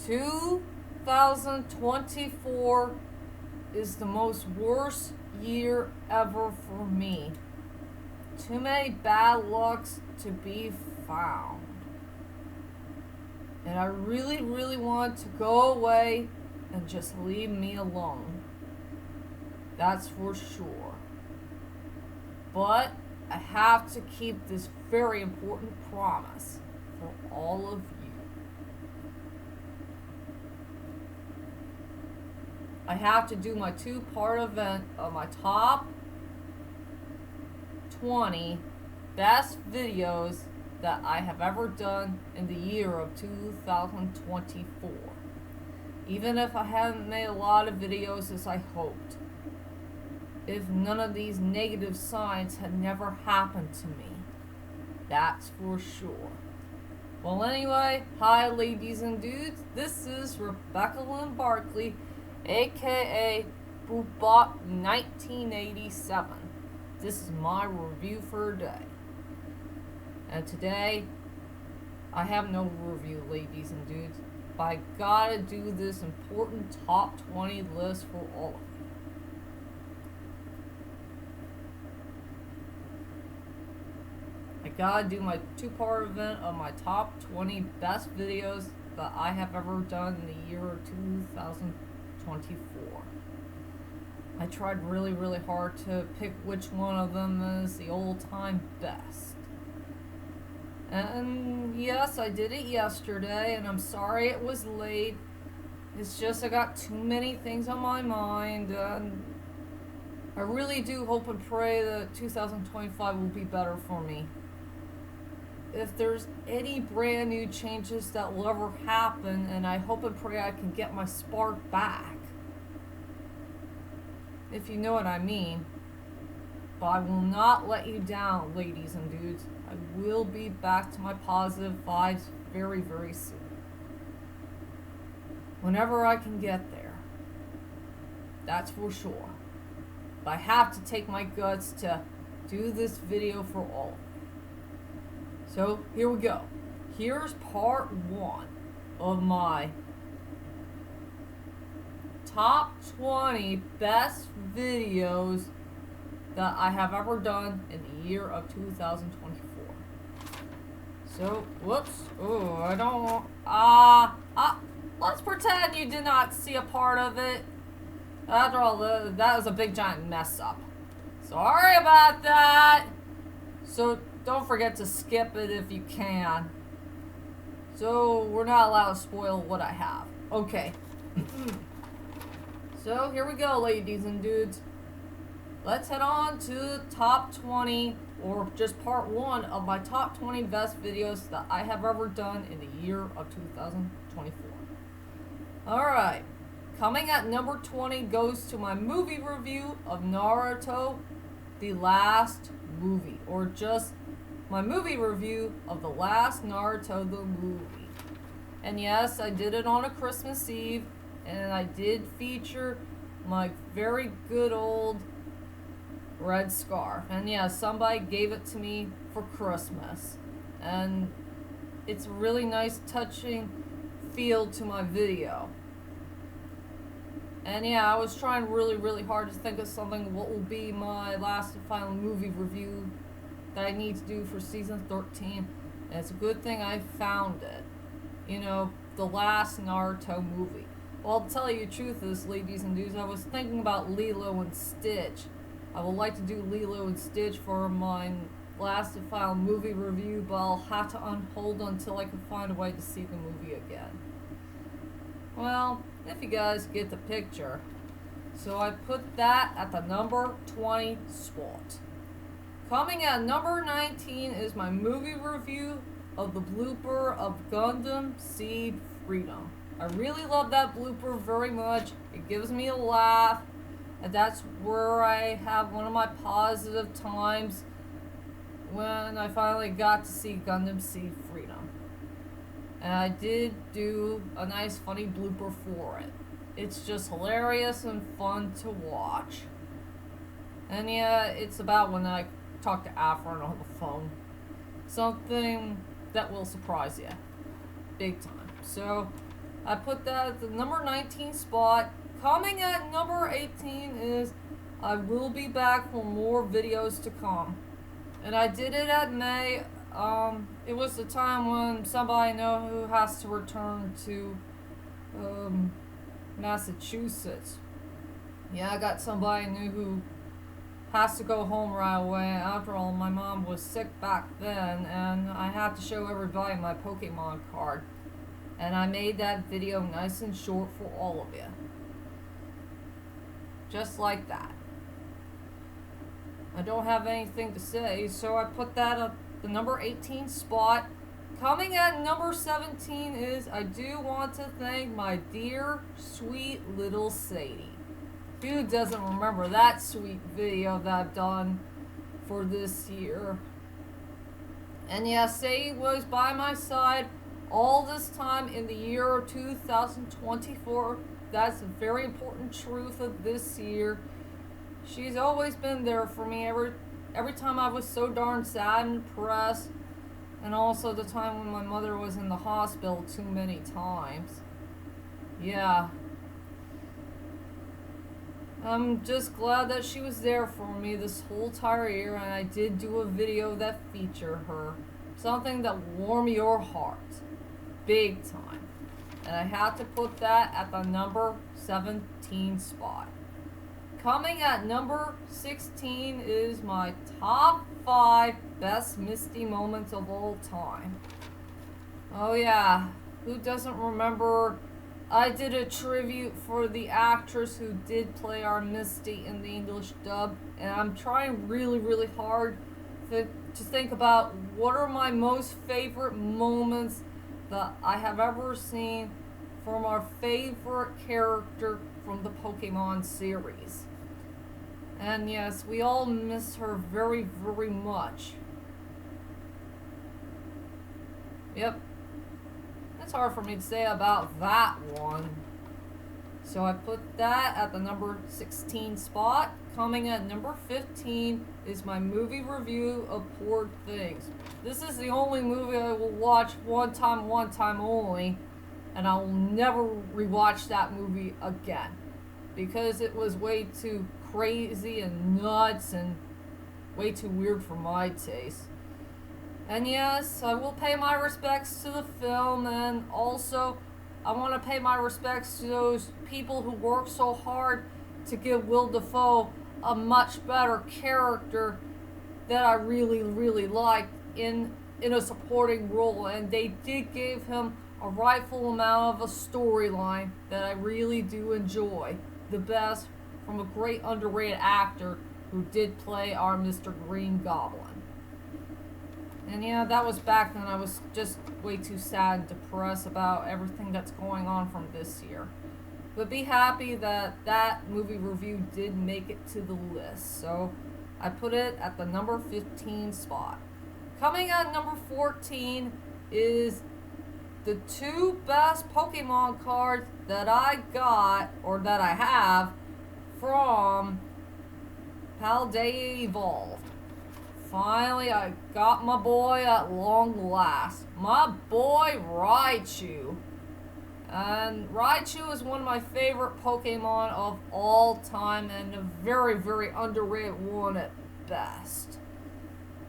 2024 is the most worst year ever for me. Too many bad lucks to be found. And I really, really want to go away and just leave me alone. That's for sure. But I have to keep this very important promise for all of you. I have to do my two-part event of my top 20 best videos that I have ever done in the year of 2024. Even if I haven't made a lot of videos as I hoped. If none of these negative signs had never happened to me. That's for sure. Well, anyway, hi ladies and dudes. This is Rebecca Lynn Barkley, aka Boobot1987. This is my review for today. And today, I have no review, ladies and dudes, but I gotta do this important top 20 list for all of you. I gotta do my two-part event of my top 20 best videos that I have ever done in the year of 2024. I tried really, really hard to pick which one of them is the all-time best. And yes, I did it yesterday, and I'm sorry it was late. It's just I got too many things on my mind, and I really do hope and pray that 2025 will be better for me. If there's any brand new changes that will ever happen, and I hope and pray I can get my spark back. If you know what I mean. But I will not let you down, ladies and dudes. I will be back to my positive vibes very, very soon. Whenever I can get there. That's for sure. But I have to take my guts to do this video for all of you. So, here we go. Here's part 1 of my top 20 best videos that I have ever done in the year of 2024. So, whoops. Oh, I don't want... let's pretend you did not see a part of it. After all, that was a big giant mess up. Sorry about that. So, don't forget to skip it if you can. So, we're not allowed to spoil what I have. Okay. So, here we go, ladies and dudes. Let's head on to top 20, or just part 1 of my top 20 best videos that I have ever done in the year of 2024. Alright, coming at number 20 goes to my movie review of Naruto, The Last Movie, or just my movie review of The Last Naruto the Movie. And yes, I did it on a Christmas Eve, and I did feature my very good old red scarf. And yeah, somebody gave it to me for Christmas. And it's a really nice, touching feel to my video. And yeah, I was trying really, really hard to think of something what will be my last and final movie review that I need to do for season 13. And it's a good thing I found it. You know, the last Naruto movie. Well, to tell you the truth is, ladies and dudes, I was thinking about Lilo and Stitch. I would like to do Lilo and Stitch for my last and final movie review, but I'll have to hold until I can find a way to see the movie again. Well, if you guys get the picture. So I put that at the number 20 spot. Coming at number 19 is my movie review of the blooper of Gundam Seed Freedom. I really love that blooper very much. It gives me a laugh. And that's where I have one of my positive times when I finally got to see Gundam Seed Freedom. And I did do a nice funny blooper for it. It's just hilarious and fun to watch. And yeah, it's about when I talk to Afron on the phone. Something that will surprise you. Big time. So, I put that at the number 19 spot. Coming at number 18 is I will be back for more videos to come. And I did it at May. It was the time when somebody I know who has to return to Massachusetts. Yeah, I got somebody I knew who has to go home right away. After all, my mom was sick back then, and I had to show everybody my Pokemon card. And I made that video nice and short for all of you. Just like that. I don't have anything to say, so I put that at the number 18 spot. Coming at number 17 is I do want to thank my dear, sweet little Sadie. Who doesn't remember that sweet video that I've done for this year? And yeah, Sadie was by my side all this time in the year 2024. That's a very important truth of this year. She's always been there for me every time I was so darn sad and depressed, and also the time when my mother was in the hospital too many times. Yeah. I'm just glad that she was there for me this whole entire year, and I did do a video that featured her. Something that warmed your heart. Big time. And I had to put that at the number 17 spot. Coming at number 16 is my top 5 best Misty moments of all time. Oh yeah, who doesn't remember I did a tribute for the actress who did play our Misty in the English dub, and I'm trying really, really hard to think about what are my most favorite moments that I have ever seen from our favorite character from the Pokemon series. And yes, we all miss her very, very much. Yep. It's hard for me to say about that one. So I put that at the number 16 spot. Coming at number 15 is my movie review of Poor Things. This is the only movie I will watch one time only, and I will never rewatch that movie again because it was way too crazy and nuts and way too weird for my taste. And yes, I will pay my respects to the film, and also I want to pay my respects to those people who worked so hard to give Will Dafoe a much better character that I really, really liked in a supporting role, and they did give him a rightful amount of a storyline that I really do enjoy. The best from a great underrated actor who did play our Mr. Green Goblin. And yeah, that was back then. I was just way too sad and depressed about everything that's going on from this year. But be happy that that movie review did make it to the list. So I put it at the number 15 spot. Coming at number 14 is the 2 best Pokemon cards that I got, or that I have, from Paldea Evolved. Finally, I got my boy at long last. My boy Raichu. And Raichu is one of my favorite Pokemon of all time, and a very, very underrated one at best.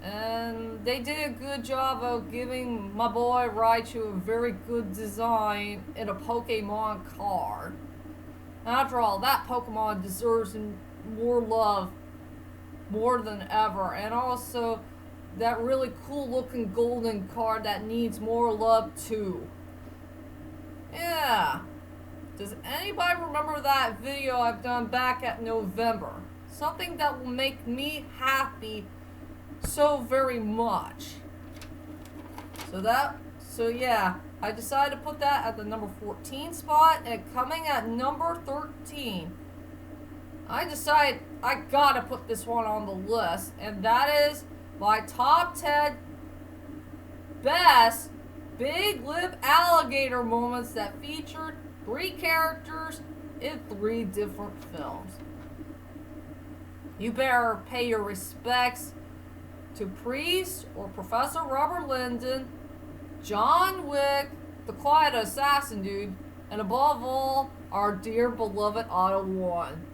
And they did a good job of giving my boy Raichu a very good design in a Pokemon card. After all, that Pokemon deserves more love more than ever, and also that really cool looking golden card that needs more love too. Yeah. Does anybody remember that video I've done back at November? Something that will make me happy so very much. So yeah, I decided to put that at the number 14 spot, and coming at number 13, I decided I gotta put this one on the list, and that is my top 10 best big lip alligator moments that featured 3 characters in 3 different films. You better pay your respects to Priest or Professor Robert Linden, John Wick, the Quiet Assassin dude, and above all, our dear beloved Otto One.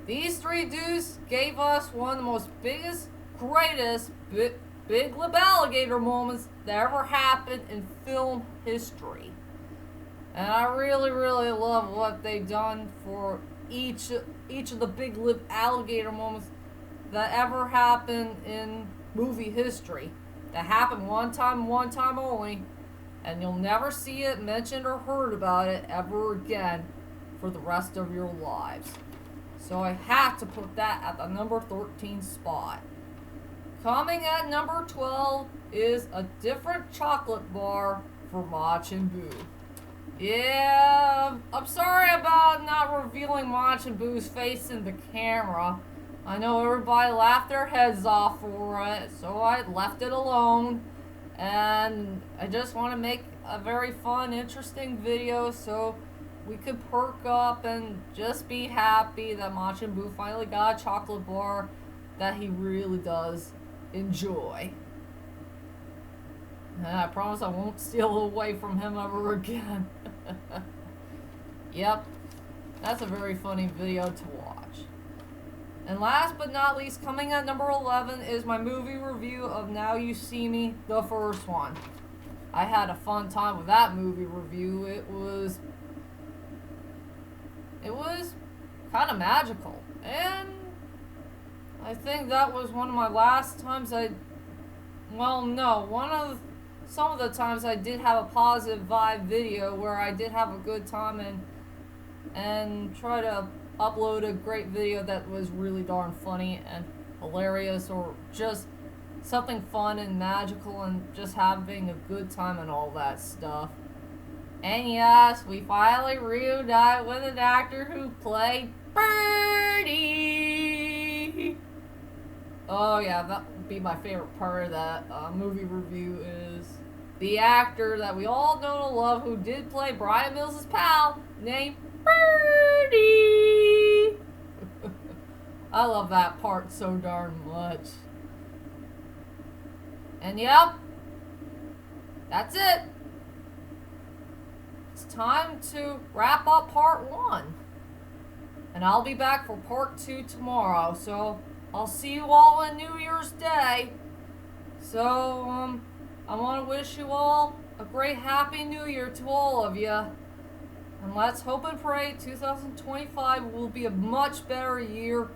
These three dudes gave us one of the most biggest, greatest, big lip alligator moments that ever happened in film history. And I really, really love what they've done for each of the big lip alligator moments that ever happened in movie history. That happened one time only, and you'll never see it mentioned or heard about it ever again for the rest of your lives. So I have to put that at the number 13 spot. Coming at number 12 is a different chocolate bar for Majin Buu. Yeah, I'm sorry about not revealing Majin Buu's face in the camera. I know everybody laughed their heads off for it, so I left it alone. And I just want to make a very fun, interesting video so we could perk up and just be happy that Majin Buu finally got a chocolate bar that he really does enjoy. And I promise I won't steal away from him ever again. Yep, that's a very funny video to watch. And last but not least, coming at number 11 is my movie review of Now You See Me, the first one. I had a fun time with that movie review. It was kind of magical. And I think that was one of my last times some of the times I did have a positive vibe video where I did have a good time and try to upload a great video that was really darn funny and hilarious, or just something fun and magical and just having a good time and all that stuff. And yes, we finally reunited with an actor who played Birdie. Oh yeah, that would be my favorite part of that movie review, is the actor that we all know and love who did play Brian Mills' pal named Birdie. I love that part so darn much. And yep, that's it. It's time to wrap up part 1. And I'll be back for part 2 tomorrow. So I'll see you all on New Year's Day. So, I want to wish you all a great Happy New Year to all of you. And let's hope and pray 2025 will be a much better year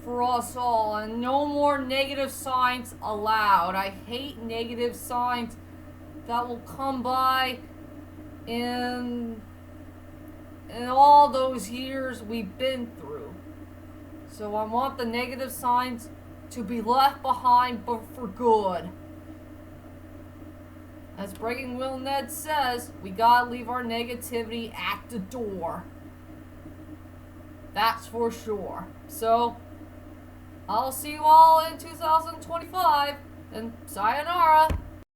for us all, and no more negative signs allowed. I hate negative signs that will come by in all those years we've been through. So I want the negative signs to be left behind, but for good. As Breaking Will Ned says, we gotta leave our negativity at the door. That's for sure. So, I'll see you all in 2025, and sayonara.